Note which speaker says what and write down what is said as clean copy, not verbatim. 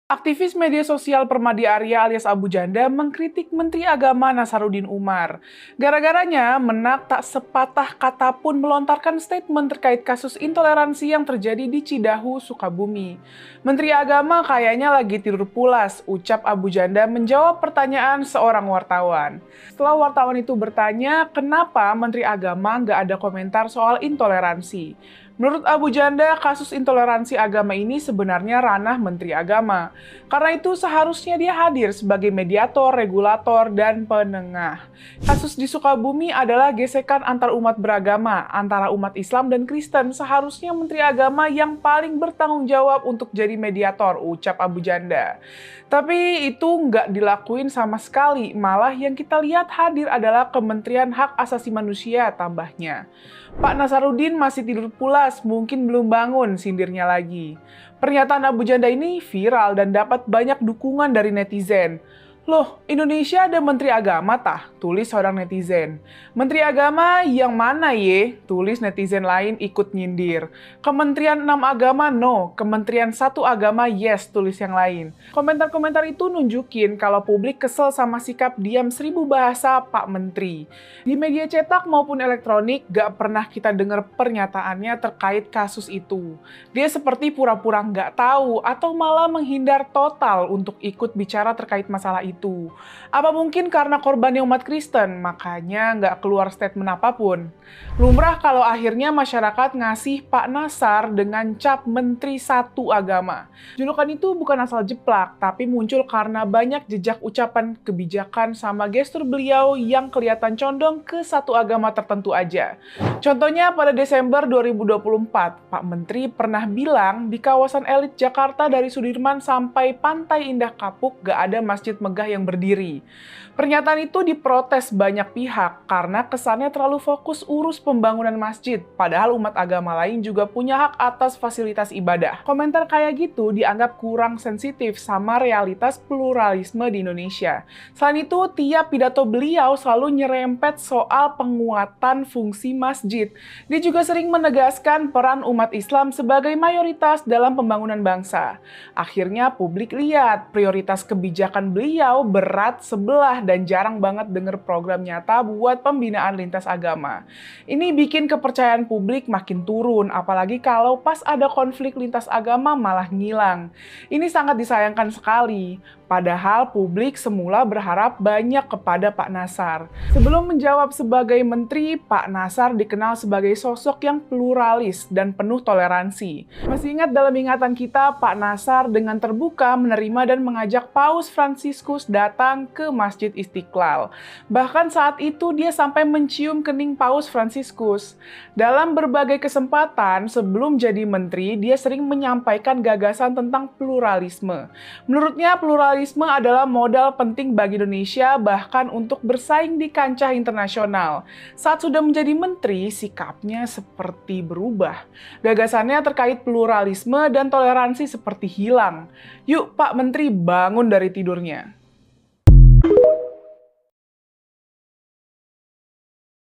Speaker 1: Aktivis media sosial Permadi Arya alias Abu Janda mengkritik Menteri Agama Nasaruddin Umar. Gara-garanya, Menak tak sepatah kata pun melontarkan statement terkait kasus intoleransi yang terjadi di Cidahu, Sukabumi. Menteri Agama kayaknya lagi tidur pulas, ucap Abu Janda menjawab pertanyaan seorang wartawan. Setelah wartawan itu bertanya, kenapa Menteri Agama nggak ada komentar soal intoleransi? Menurut Abu Janda, kasus intoleransi agama ini sebenarnya ranah Menteri Agama. Karena itu seharusnya dia hadir sebagai mediator, regulator, dan penengah. Kasus di Sukabumi adalah gesekan antar umat beragama, antara umat Islam dan Kristen. Seharusnya Menteri Agama yang paling bertanggung jawab untuk jadi mediator, ucap Abu Janda. Tapi itu nggak dilakuin sama sekali, malah yang kita lihat hadir adalah Kementerian Hak Asasi Manusia, tambahnya. Pak Nasaruddin masih tidur pulas, mungkin belum bangun, sindirnya lagi. Pernyataan Abu Janda ini viral dan dapat banyak dukungan dari netizen. Loh, Indonesia ada Menteri Agama tah? Tulis seorang netizen. Menteri Agama yang mana ye? Tulis netizen lain ikut nyindir. Kementerian 6 Agama no, Kementerian 1 Agama yes, tulis yang lain. Komentar-komentar itu nunjukin kalau publik kesel sama sikap diam 1000 bahasa Pak Menteri. Di media cetak maupun elektronik gak pernah kita dengar pernyataannya terkait kasus itu. Dia seperti pura-pura nggak tahu atau malah menghindar total untuk ikut bicara terkait masalah itu. Apa mungkin karena korbannya umat Kristen, makanya nggak keluar statement apapun? Lumrah kalau akhirnya masyarakat ngasih Pak Nasar dengan cap Menteri Satu Agama. Julukan itu bukan asal jeplak, tapi muncul karena banyak jejak ucapan kebijakan sama gestur beliau yang kelihatan condong ke satu agama tertentu aja. Contohnya pada Desember 2024, Pak Menteri pernah bilang di kawasan elit Jakarta dari Sudirman sampai Pantai Indah Kapuk gak ada masjid megah yang berdiri. Pernyataan itu diprotes banyak pihak karena kesannya terlalu fokus urus pembangunan masjid, padahal umat agama lain juga punya hak atas fasilitas ibadah. Komentar kayak gitu dianggap kurang sensitif sama realitas pluralisme di Indonesia. Selain itu, tiap pidato beliau selalu nyerempet soal penguatan fungsi masjid. Dia juga sering menegaskan peran umat Islam sebagai mayoritas dalam pembangunan bangsa. Akhirnya publik lihat prioritas kebijakan beliau berat sebelah dan jarang banget dengar program nyata buat pembinaan lintas agama. Ini bikin kepercayaan publik makin turun, apalagi kalau pas ada konflik lintas agama malah ngilang. Ini sangat disayangkan sekali. Padahal publik semula berharap banyak kepada Pak Nasar. Sebelum menjawab sebagai menteri, Pak Nasar dikenal sebagai sosok yang pluralis dan penuh toleransi. Masih ingat dalam ingatan kita, Pak Nasar dengan terbuka menerima dan mengajak Paus Fransiskus datang ke Masjid Istiqlal. Bahkan saat itu dia sampai mencium kening Paus Fransiskus. Dalam berbagai kesempatan sebelum jadi menteri, dia sering menyampaikan gagasan tentang pluralisme. Menurutnya pluralisme adalah modal penting bagi Indonesia bahkan untuk bersaing di kancah internasional. Saat sudah menjadi menteri, sikapnya seperti berubah. Gagasannya terkait pluralisme dan toleransi seperti hilang. Yuk Pak Menteri bangun dari tidurnya.